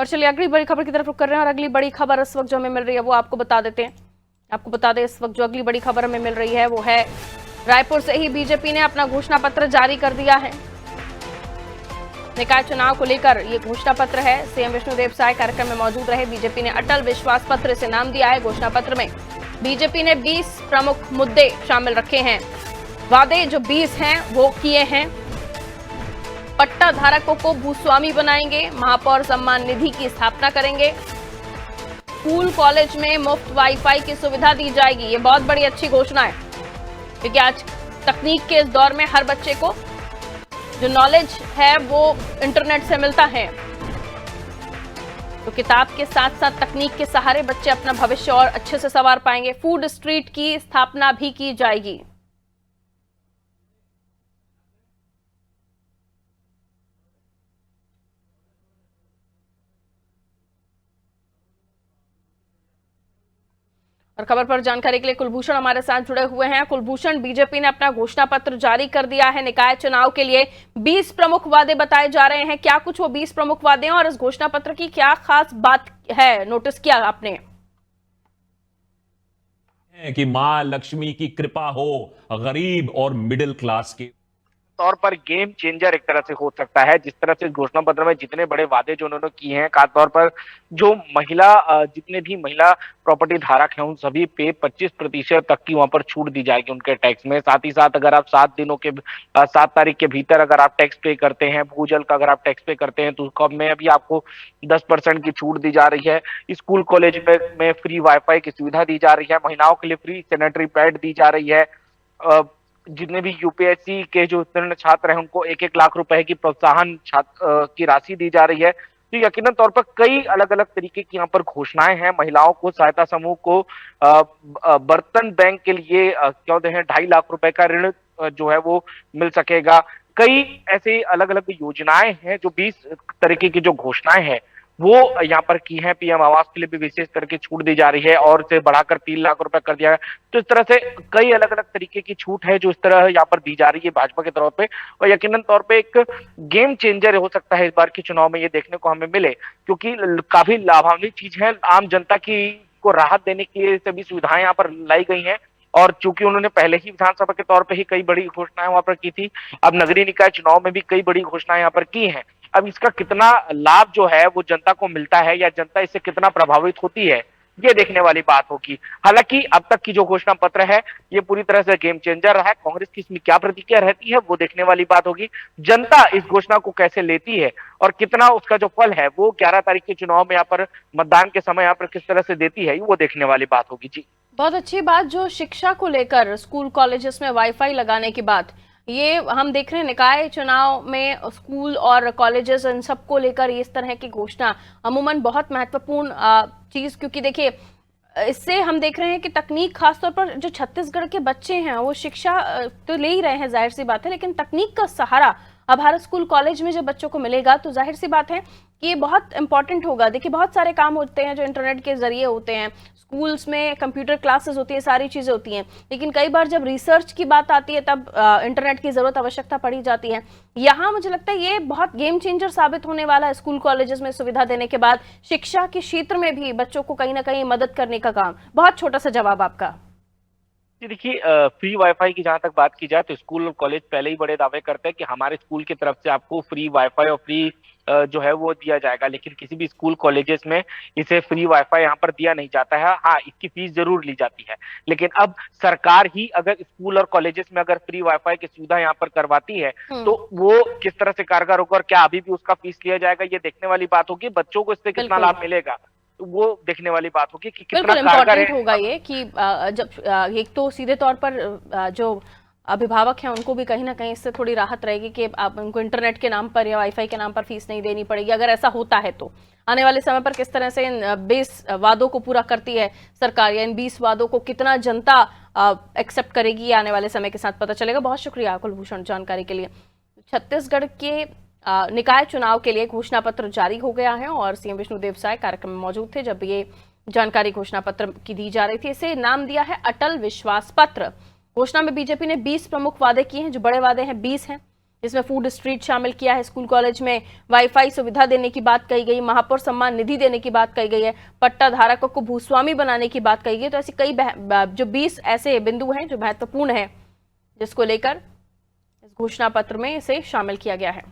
और चलिए अगली बड़ी खबर की तरफ रुक कर रहे हैं, और अगली बड़ी खबर इस वक्त जो हमें मिल रही है वो आपको बता देते हैं। आपको बता दें इस वक्त जो अगली बड़ी खबर हमें मिल रही है वो है रायपुर से ही बीजेपी ने अपना घोषणा पत्र जारी कर दिया है। निकाय चुनाव को लेकर ये घोषणा पत्र है। सीएम विष्णुदेव साय कार्यक्रम में मौजूद रहे। बीजेपी ने अटल विश्वास पत्र से नाम दिया है। घोषणा पत्र में बीजेपी ने 20 प्रमुख मुद्दे शामिल रखे हैं। वादे जो 20 हैं वो किए हैं। पट्टा धारकों को भूस्वामी बनाएंगे। महापौर सम्मान निधि की स्थापना करेंगे। स्कूल कॉलेज में मुफ्त वाईफाई की सुविधा दी जाएगी। ये बहुत बड़ी अच्छी घोषणा है, क्योंकि आज तकनीक के इस दौर में हर बच्चे को जो नॉलेज है वो इंटरनेट से मिलता है। तो किताब के साथ साथ तकनीक के सहारे बच्चे अपना भविष्य और अच्छे से संवार पाएंगे। फूड स्ट्रीट की स्थापना भी की जाएगी। और खबर पर जानकारी के लिए कुलभूषण हमारे साथ जुड़े हुए हैं। कुलभूषण, बीजेपी ने अपना घोषणा पत्र जारी कर दिया है। निकाय चुनाव के लिए 20 प्रमुख वादे बताए जा रहे हैं। क्या कुछ वो 20 प्रमुख वादे हैं और इस घोषणा पत्र की क्या खास बात है, नोटिस किया आपने? कि मां लक्ष्मी की कृपा हो गरीब और मिडिल क्लास के तौर पर गेम चेंजर एक तरह से हो सकता है। जिस तरह से घोषणा पत्र में जितने बड़े वादे जो उन्होंने किए हैं, खास तौर पर जो जितने भी महिला प्रॉपर्टी धारक हैं उन सभी पे 25% तक की वहां पर छूट दी जाएगी उनके टैक्स में। साथ ही साथ अगर आप 7 तारीख के भीतर अगर आप टैक्स पे करते हैं, भूजल का अगर आप टैक्स पे करते हैं, तो उसको में भी आपको 10% की छूट दी जा रही है। स्कूल कॉलेज में फ्री वाईफाई की सुविधा दी जा रही है। महिलाओं के लिए फ्री सैनिटरी पैड दी जा रही है। जितने भी यूपीएससी के जो उत्तीर्ण छात्र हैं उनको 1-1 लाख रुपए की प्रोत्साहन की राशि दी जा रही है। तो यकीनन तौर पर कई अलग अलग तरीके की यहाँ पर घोषणाएं हैं। महिलाओं को, सहायता समूह को बर्तन बैंक के लिए क्या होते हैं 2.5 लाख रुपए का ऋण जो है वो मिल सकेगा। कई ऐसे अलग अलग योजनाएं हैं जो 20 तरीके की जो घोषणाएं हैं वो यहाँ पर की है। पीएम आवास के लिए भी विशेष करके छूट दी जा रही है और इसे बढ़ाकर 3 लाख रुपए कर दिया है। तो इस तरह से कई अलग अलग तरीके की छूट है जो इस तरह यहाँ पर दी जा रही है भाजपा के तौर पे, और यकीनन तौर पे एक गेम चेंजर हो सकता है इस बार के चुनाव में ये देखने को हमें मिले, क्योंकि काफी लाभान्वित चीज है। आम जनता की को राहत देने के लिए सभी सुविधाएं यहाँ पर लाई गई हैं। और चूंकि उन्होंने पहले ही विधानसभा के तौर पे ही कई बड़ी घोषणाएं वहां पर की थी, अब नगरीय निकाय चुनाव में भी कई बड़ी घोषणाएं यहाँ पर की हैं। अब इसका कितना लाभ जो है वो जनता को मिलता है या जनता इससे कितना प्रभावित होती है, ये देखने वाली बात होगी। हालांकि अब तक की जो घोषणा पत्र है ये पूरी तरह से गेम चेंजर रहा है। कांग्रेस की इसमें क्या प्रतिक्रिया रहती है वो देखने वाली बात होगी। जनता इस घोषणा को कैसे लेती है और कितना उसका जो फल है वो 11 तारीख के चुनाव में यहाँ पर मतदान के समय यहाँ पर किस तरह से देती है, वो देखने वाली बात होगी। जी, बहुत अच्छी बात जो शिक्षा को लेकर स्कूल कॉलेजेस में वाईफाई लगाने की बात, ये हम देख रहे हैं निकाय चुनाव में स्कूल और कॉलेजेस इन सबको लेकर इस तरह की घोषणा अमूमन बहुत महत्वपूर्ण चीज, क्योंकि देखिए इससे हम देख रहे हैं कि तकनीक, खासतौर पर जो छत्तीसगढ़ के बच्चे हैं वो शिक्षा तो ले ही रहे हैं, जाहिर सी बात है, लेकिन तकनीक का सहारा अब हर स्कूल कॉलेज में जब बच्चों को मिलेगा तो जाहिर सी बात है कि ये बहुत इंपॉर्टेंट होगा। देखिए बहुत सारे काम होते हैं जो इंटरनेट के जरिए होते हैं, स्कूल्स में कंप्यूटर क्लासेस होती हैं, सारी चीजें होती हैं, लेकिन कई बार जब रिसर्च की बात आती है तब इंटरनेट की जरूरत, आवश्यकता पड़ी जाती है। यहाँ मुझे लगता है ये बहुत गेम चेंजर साबित होने वाला है। स्कूल कॉलेजेस में सुविधा देने के बाद शिक्षा के क्षेत्र में भी बच्चों को कहीं ना कहीं मदद करने का काम। बहुत छोटा सा जवाब आपका। देखिए फ्री वाईफाई की जहां तक बात की जाए तो स्कूल और कॉलेज पहले ही बड़े दावे करते हैं कि हमारे स्कूल की तरफ से आपको फ्री वाईफाई और फ्री जो है वो दिया जाएगा, लेकिन किसी भी स्कूल कॉलेजेस में इसे फ्री वाईफाई यहाँ पर दिया नहीं जाता है। हाँ, इसकी फीस जरूर ली जाती है, लेकिन अब सरकार ही अगर स्कूल और कॉलेजेस में अगर फ्री वाईफाई की सुविधा यहाँ पर करवाती है तो वो किस तरह से कारगर होगा और क्या अभी भी उसका फीस लिया जाएगा, ये देखने वाली बात होगी। बच्चों को इससे कितना लाभ मिलेगा वो देखने वाली बात होगी कि कितना इम्पोर्टेंट होगा ये कि जब एक तो सीधे तौर पर जो अभिभावक हैं उनको भी कहीं ना कहीं इससे थोड़ी राहत रहेगी कि आप उनको इंटरनेट के नाम पर या वाईफाई के नाम पर फीस नहीं देनी पड़ेगी। अगर ऐसा होता है तो आने वाले समय पर किस तरह से इन 20 वादों को पूरा करती है सरकार, या इन 20 वादों को कितना जनता एक्सेप्ट करेगी, ये आने वाले समय के साथ पता चलेगा। बहुत शुक्रिया कुलभूषण जानकारी के लिए। छत्तीसगढ़ के निकाय चुनाव के लिए घोषणा पत्र जारी हो गया है और सीएम विष्णुदेव साय कार्यक्रम में मौजूद थे जब ये जानकारी घोषणा पत्र की दी जा रही थी। इसे नाम दिया है अटल विश्वास पत्र। घोषणा में बीजेपी ने 20 प्रमुख वादे किए हैं। जो बड़े वादे हैं 20 हैं। जिसमें फूड स्ट्रीट शामिल किया है। स्कूल कॉलेज में वाईफाई सुविधा देने की बात कही गई, महापौर सम्मान निधि देने की बात कही गई है, पट्टा धारकों को भूस्वामी बनाने की बात कही गई। तो ऐसी कई जो 20 ऐसे बिंदु हैं जो महत्वपूर्ण हैं, जिसको लेकर इस घोषणा पत्र में इसे शामिल किया गया है।